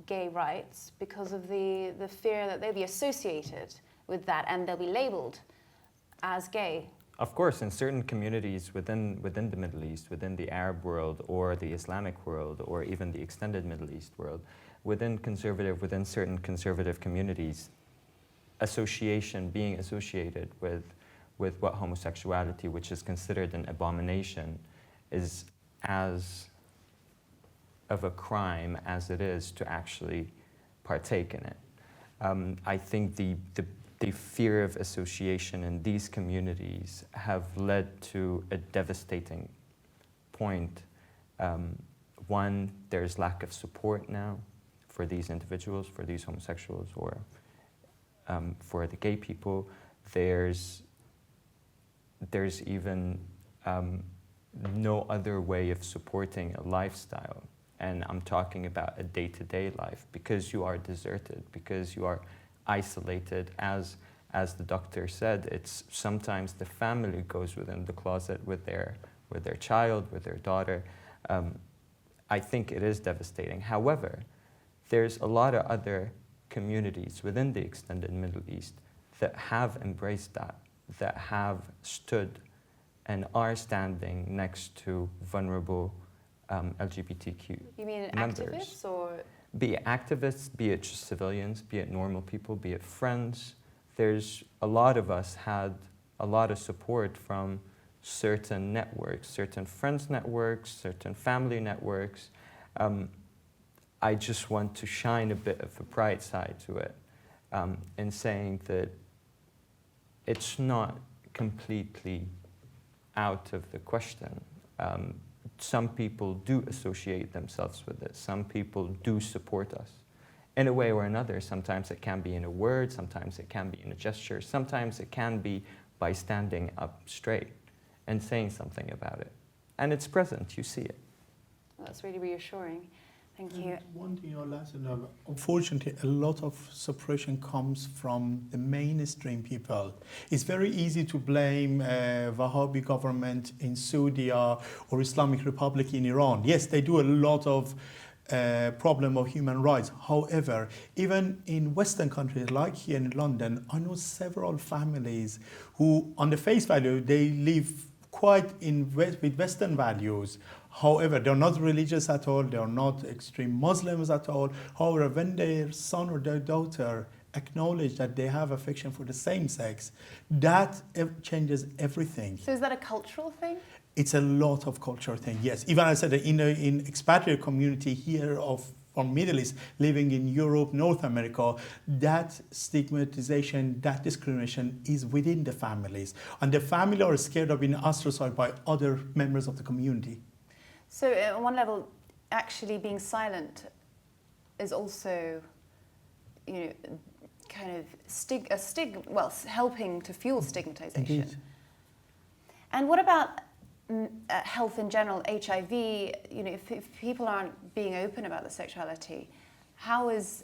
gay rights because of the fear that they'll be associated with that and they'll be labeled as gay? Of course, in certain communities within the Middle East, within the Arab world or the Islamic world or even the extended Middle East world, within certain conservative communities, being associated with what homosexuality, which is considered an abomination, is as of a crime as it is to actually partake in it. I think the fear of association in these communities have led to a devastating point. One, there's lack of support now for these individuals, for these homosexuals, or for the gay people. There's even no other way of supporting a lifestyle. And I'm talking about a day-to-day life, because you are deserted, because you are isolated. As the doctor said, it's sometimes the family goes within the closet with their child, with their daughter. I think it is devastating. However, there's a lot of other communities within the extended Middle East that have embraced that have stood and are standing next to vulnerable LGBTQ You mean members. activists or? Be it activists, be it just civilians, be it normal people, be it friends. There's a lot of us had a lot of support from certain networks, certain friends networks, certain family networks. I just want to shine a bit of a bright side to it in saying that it's not completely out of the question. Some people do associate themselves with it. Some people do support us in a way or another. Sometimes it can be in a word, sometimes it can be in a gesture, sometimes it can be by standing up straight and saying something about it. And it's present, you see it. Well, that's really reassuring. Thank you. One thing I'd like to know, unfortunately, a lot of suppression comes from the mainstream people. It's very easy to blame Wahhabi government in Saudi or Islamic Republic in Iran. Yes, they do a lot of problem of human rights. However, even in Western countries like here in London, I know several families who, on the face value, they live quite with Western values. However, they're not religious at all, they're not extreme Muslims at all. However, when their son or their daughter acknowledge that they have affection for the same sex, that changes everything. So is that a cultural thing? It's a lot of cultural thing, yes. Even I said in expatriate community here from Middle East, living in Europe, North America, that stigmatization, that discrimination is within the families. And the family are scared of being ostracized by other members of the community. So on one level, actually being silent is also, kind of helping to fuel stigmatization. Indeed. And what about health in general, HIV? If people aren't being open about their sexuality, how is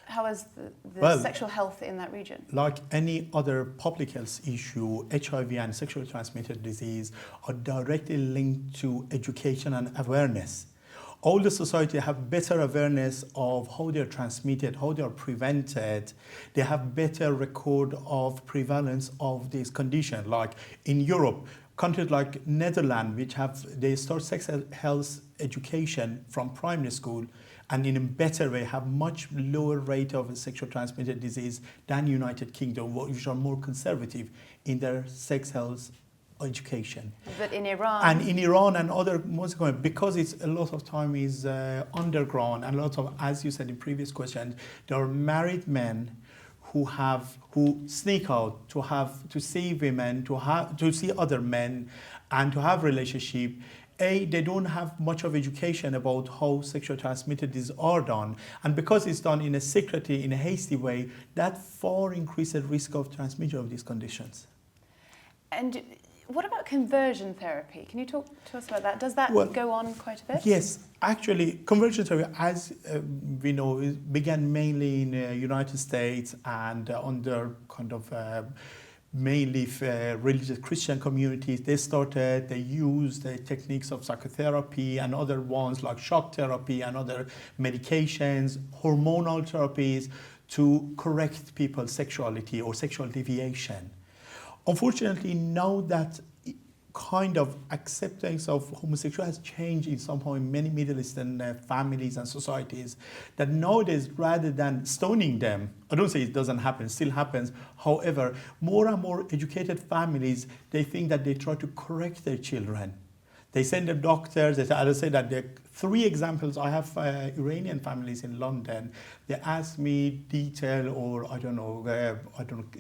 the sexual health in that region? Like any other public health issue, HIV and sexually transmitted disease are directly linked to education and awareness. All the society have better awareness of how they're transmitted, how they're prevented. They have better record of prevalence of this condition. Like in Europe, Countries like Netherlands, which they start sex health education from primary school, and in a better way have much lower rate of sexual transmitted disease than United Kingdom, which are more conservative in their sex health education. But in Iran... And in Iran and other Muslim countries, because it's a lot of time is underground, and a lot of, as you said in previous questions, there are married men who sneak out to see women, to see other men, and to have relationship. They don't have much of education about how sexual transmitted diseases are done, and because it's done in a secretive, in a hasty way, that far increases risk of transmission of these conditions. And what about conversion therapy? Can you talk to us about that? Does that go on quite a bit? Yes, actually, conversion therapy, as we know, began mainly in the United States and under kind of mainly religious Christian communities. They used the techniques of psychotherapy and other ones like shock therapy and other medications, hormonal therapies to correct people's sexuality or sexual deviation. Unfortunately, now that kind of acceptance of homosexuality has changed in somehow in many Middle Eastern families and societies, that nowadays, rather than stoning them, I don't say it doesn't happen, it still happens. However, more and more educated families, they think that they try to correct their children. They send them doctors. I say that there are 3 examples. I have Iranian families in London. They ask me detail or I don't know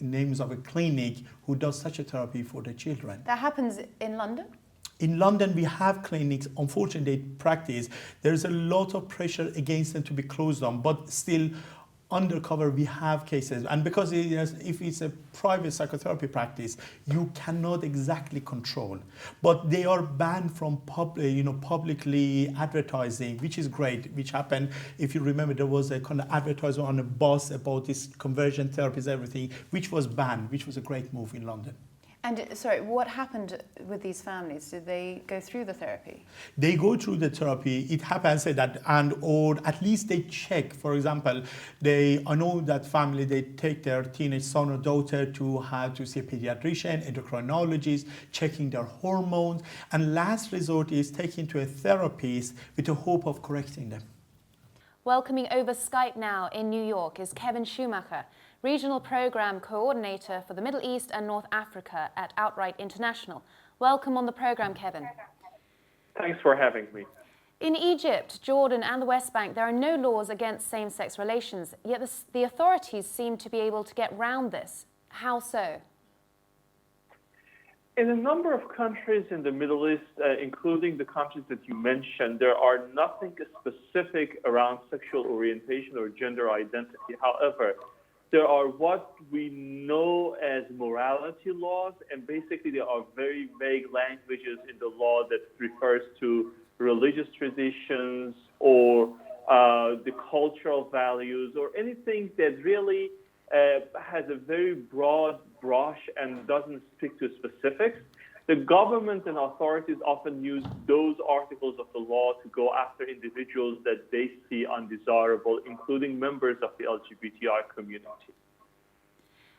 names of a clinic who does such a therapy for the children. That happens in London? In London, we have clinics. Unfortunately, they practice. There's a lot of pressure against them to be closed down, but still undercover we have cases, and because if it's a private psychotherapy practice, you cannot exactly control, but they are banned from publicly advertising, which is great, which happened. If you remember, there was a kind of advertisement on a bus about this conversion therapies, everything, which was banned, which was a great move in London. And sorry, what happened with these families? Did they go through the therapy? They go through the therapy. It happens that, or at least they check. For example, I know that family, they take their teenage son or daughter to see a pediatrician, endocrinologist, checking their hormones, and last resort is taken to a therapist with the hope of correcting them. Welcoming over Skype now in New York is Kevin Schumacher, Regional Program Coordinator for the Middle East and North Africa at Outright International. Welcome on the program, Kevin. Thanks for having me. In Egypt, Jordan and the West Bank, there are no laws against same-sex relations, yet the authorities seem to be able to get round this. How so? In a number of countries in the Middle East, including the countries that you mentioned, there are nothing specific around sexual orientation or gender identity. However, there are what we know as morality laws, and basically there are very vague languages in the law that refers to religious traditions or the cultural values or anything that really has a very broad brush and doesn't speak to specifics. The government and authorities often use those articles of the law to go after individuals that they see undesirable, including members of the LGBTI community.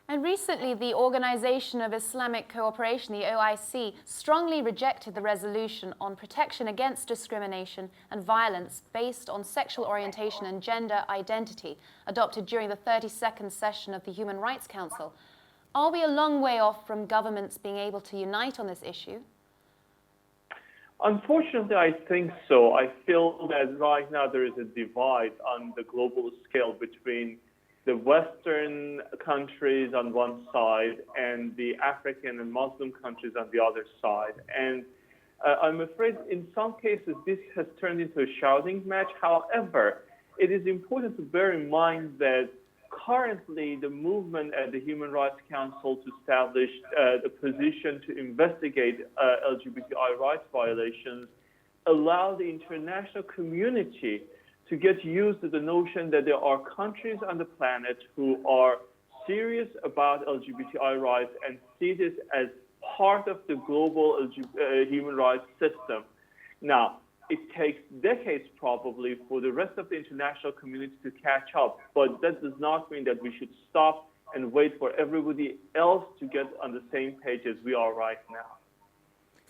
And recently, the Organization of Islamic Cooperation, the OIC, strongly rejected the resolution on protection against discrimination and violence based on sexual orientation and gender identity, adopted during the 32nd session of the Human Rights Council. Are we a long way off from governments being able to unite on this issue? Unfortunately, I think so. I feel that right now there is a divide on the global scale between the Western countries on one side and the African and Muslim countries on the other side. And I'm afraid in some cases this has turned into a shouting match. However, it is important to bear in mind that currently the movement at the Human Rights Council to establish the position to investigate LGBTI rights violations allow the international community to get used to the notion that there are countries on the planet who are serious about LGBTI rights and see this as part of the global human rights system. Now, it takes decades probably for the rest of the international community to catch up, but that does not mean that we should stop and wait for everybody else to get on the same page as we are right now.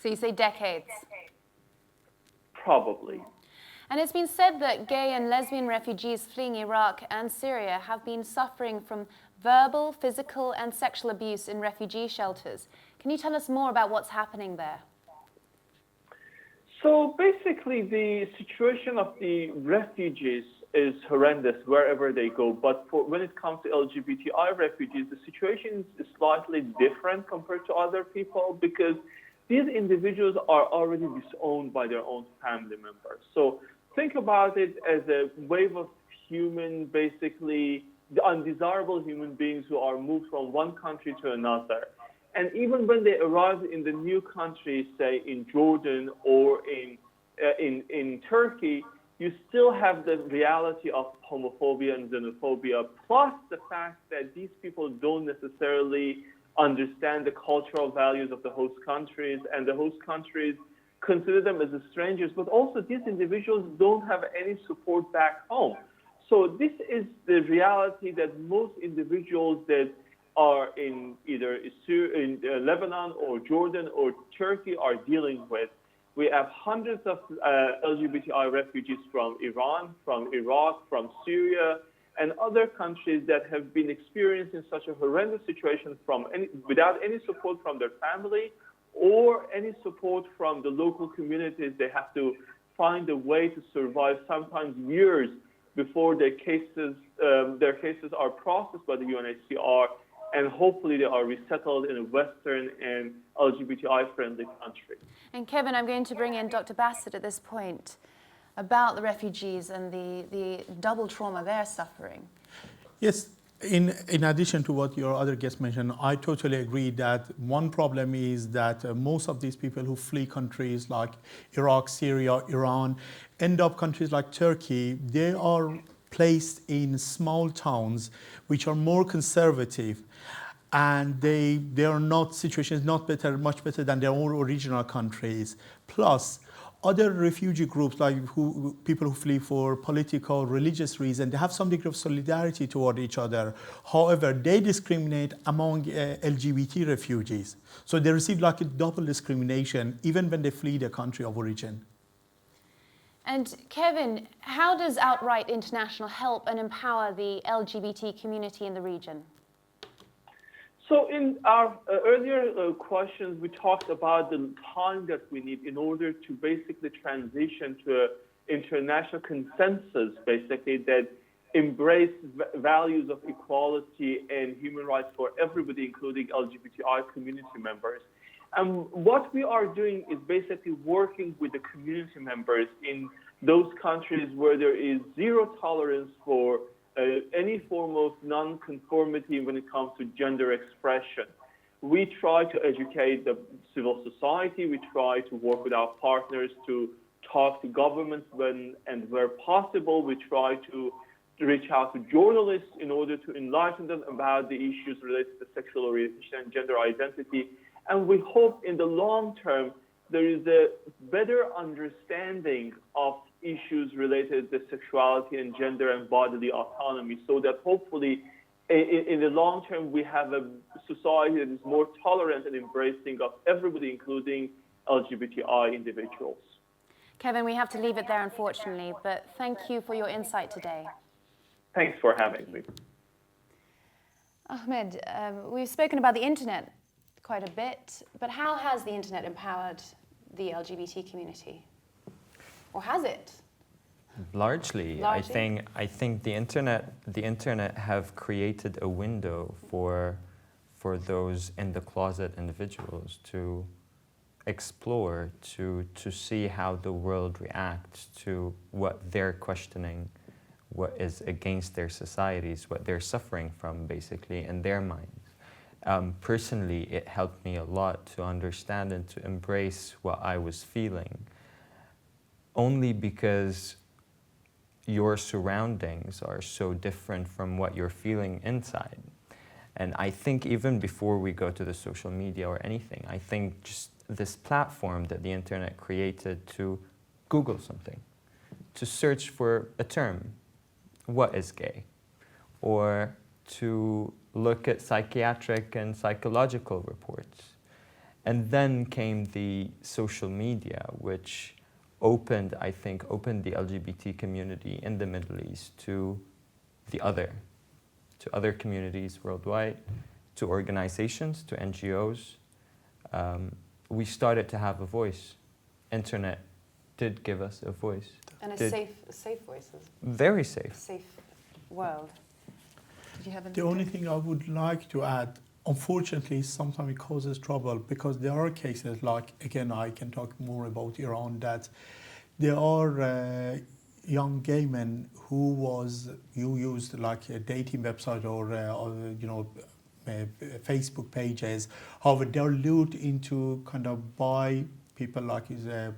So you say decades? Probably. And it's been said that gay and lesbian refugees fleeing Iraq and Syria have been suffering from verbal, physical, and sexual abuse in refugee shelters. Can you tell us more about what's happening there? So basically, the situation of the refugees is horrendous wherever they go. But when it comes to LGBTI refugees, the situation is slightly different compared to other people because these individuals are already disowned by their own family members. So think about it as a wave of basically undesirable human beings who are moved from one country to another. And even when they arrive in the new country, say in Jordan or in Turkey, you still have the reality of homophobia and xenophobia, plus the fact that these people don't necessarily understand the cultural values of the host countries, and the host countries consider them as strangers, but also these individuals don't have any support back home. So this is the reality that most individuals that are in either Lebanon or Jordan or Turkey are dealing with. We have hundreds of LGBTI refugees from Iran, from Iraq, from Syria, and other countries that have been experiencing such a horrendous situation without any support from their family or any support from the local communities. They have to find a way to survive, sometimes years before their cases are processed by the UNHCR, and hopefully they are resettled in a Western and LGBTI-friendly country. And Kevin, I'm going to bring in Dr. Bassett at this point about the refugees and the double trauma they're suffering. Yes, in addition to what your other guest mentioned, I totally agree that one problem is that most of these people who flee countries like Iraq, Syria, Iran, end up countries like Turkey. They are placed in small towns which are more conservative, and they are not situations much better than their own original countries. Plus, other refugee groups like people who flee for political, religious reasons, they have some degree of solidarity toward each other. However, they discriminate among LGBT refugees. So they receive like a double discrimination even when they flee their country of origin. And Kevin, how does Outright International help and empower the LGBT community in the region? So in our earlier questions, we talked about the time that we need in order to basically transition to an international consensus, basically, that embrace values of equality and human rights for everybody, including LGBTI community members. And what we are doing is basically working with the community members in those countries where there is zero tolerance for any form of non-conformity when it comes to gender expression. We try to educate the civil society. We try to work with our partners to talk to governments when and where possible. We try to reach out to journalists in order to enlighten them about the issues related to sexual orientation and gender identity. And we hope in the long term there is a better understanding of issues related to sexuality and gender and bodily autonomy, so that hopefully in the long term we have a society that is more tolerant and embracing of everybody, including LGBTI individuals. Kevin, we have to leave it there, unfortunately, but thank you for your insight today. Thanks for having me. Ahmed, we've spoken about the internet quite a bit, but how has the internet empowered the LGBT community? Or has it? Largely. I think the internet have created a window for those in the closet individuals to explore, to see how the world reacts to what they're questioning, what is against their societies, what they're suffering from, basically, in their minds. Personally, it helped me a lot to understand and to embrace what I was feeling, only because your surroundings are so different from what you're feeling inside. And I think even before we go to the social media or anything, I think just this platform that the internet created to Google something, to search for a term, what is gay? Or to look at psychiatric and psychological reports. And then came the social media, which opened the LGBT community in the Middle East to other communities worldwide, to organizations, to NGOs. We started to have a voice. Internet did give us a voice. And a safe voice. Very safe. Safe world. Did you have The only thing I would like to add, unfortunately, sometimes it causes trouble because there are cases like, again, I can talk more about Iran, that there are young gay men who used like a dating website or Facebook pages. However, they're lured into kind of by people like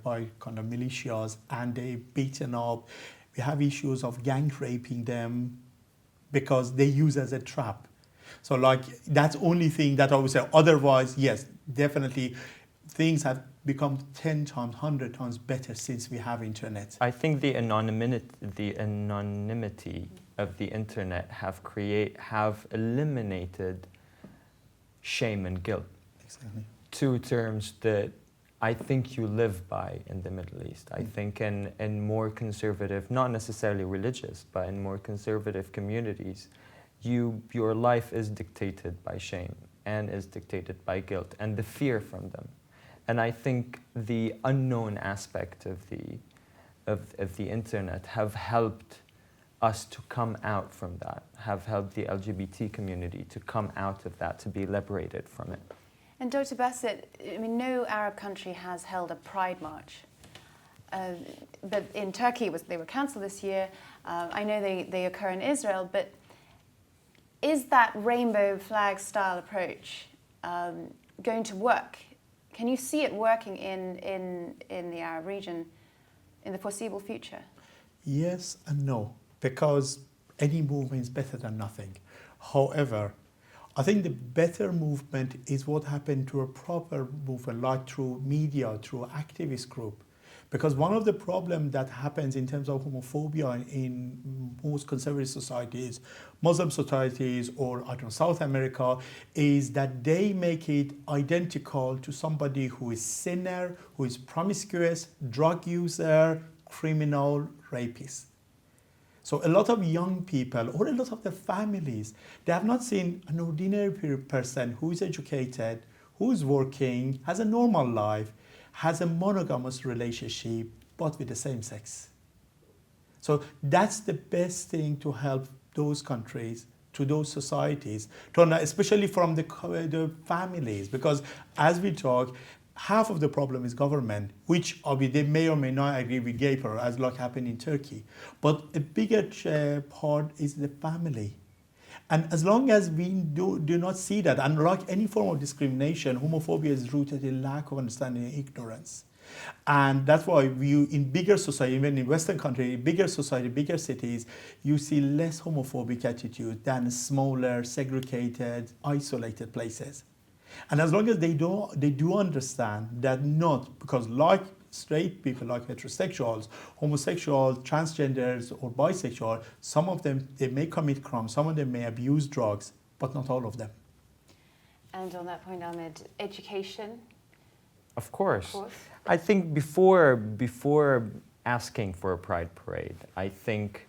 by kind of militias, and they beaten up. We have issues of gang raping them because they use as a trap. So like that's only thing that I would say. Otherwise, yes, definitely things have become 10 times, 100 times better since we have internet. I think the anonymity of the internet have eliminated shame and guilt. Exactly. Two terms that I think you live by in the Middle East. I think in more conservative, not necessarily religious, but in more conservative communities, your life is dictated by shame and is dictated by guilt and the fear from them. And I think the unknown aspect of the internet have helped us to come out from that, have helped the LGBT community to come out of that, to be liberated from it. And Dr. Bassett, I mean, no Arab country has held a Pride March. But in Turkey, they were cancelled this year. I know they occur in Israel, but is that rainbow flag style approach going to work? Can you see it working in the Arab region in the foreseeable future? Yes and no, because any movement is better than nothing. However, I think the better movement is what happened to a proper movement, like through media, through activist group. Because one of the problems that happens in terms of homophobia in most conservative societies, Muslim societies, or I don't know, South America, is that they make it identical to somebody who is sinner, who is promiscuous, drug user, criminal, rapist. So a lot of young people, or a lot of the families, they have not seen an ordinary person who is educated, who is working, has a normal life, has a monogamous relationship, but with the same sex. So that's the best thing to help those countries, to those societies, especially from the families, because as we talk, half of the problem is government, which they may or may not agree with gay people, as like happened in Turkey. But a bigger part is the family. And as long as we do not see that, and like any form of discrimination, homophobia is rooted in lack of understanding and ignorance. And that's why in bigger society, even in Western countries, bigger society, bigger cities, you see less homophobic attitude than smaller, segregated, isolated places. And as long as they do understand that not, because like straight people, like heterosexuals, homosexuals, transgenders, or bisexual, some of them, they may commit crimes, some of them may abuse drugs, but not all of them. And on that point, Ahmed, education? Of course. I think before asking for a pride parade, I think,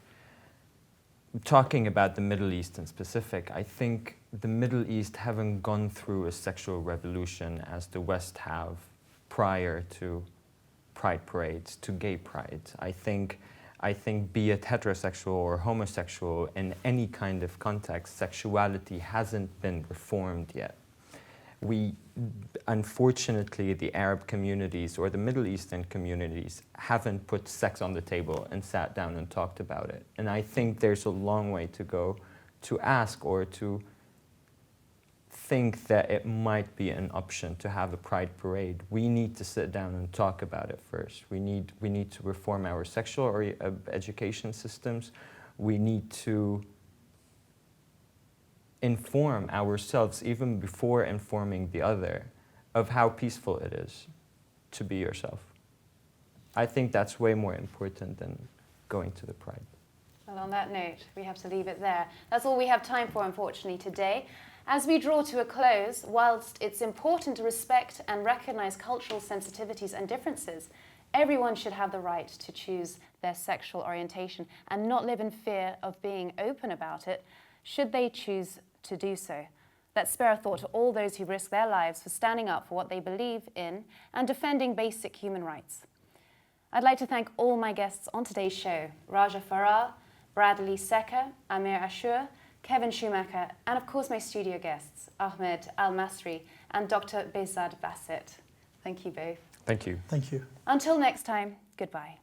talking about the Middle East in specific, I think the Middle East haven't gone through a sexual revolution as the West have prior to pride parades, to gay prides. I think be it heterosexual or homosexual, in any kind of context, sexuality hasn't been reformed yet. Unfortunately, the Arab communities or the Middle Eastern communities haven't put sex on the table and sat down and talked about it. And I think there's a long way to go to ask or to think that it might be an option to have a pride parade. We need to sit down and talk about it first. We need to reform our sexual or education systems. We need to inform ourselves, even before informing the other, of how peaceful it is to be yourself. I think that's way more important than going to the Pride. Well, on that note, we have to leave it there. That's all we have time for, unfortunately, today. As we draw to a close, whilst it's important to respect and recognise cultural sensitivities and differences, everyone should have the right to choose their sexual orientation and not live in fear of being open about it, should they choose to do so. Let's spare a thought to all those who risk their lives for standing up for what they believe in and defending basic human rights. I'd like to thank all my guests on today's show, Raja Farah, Bradley Secker, Amir Ashur, Kevin Schumacher, and of course my studio guests, Ahmed Al-Masri and Dr. Behzad Bassett. Thank you both. Thank you. Thank you. Until next time, goodbye.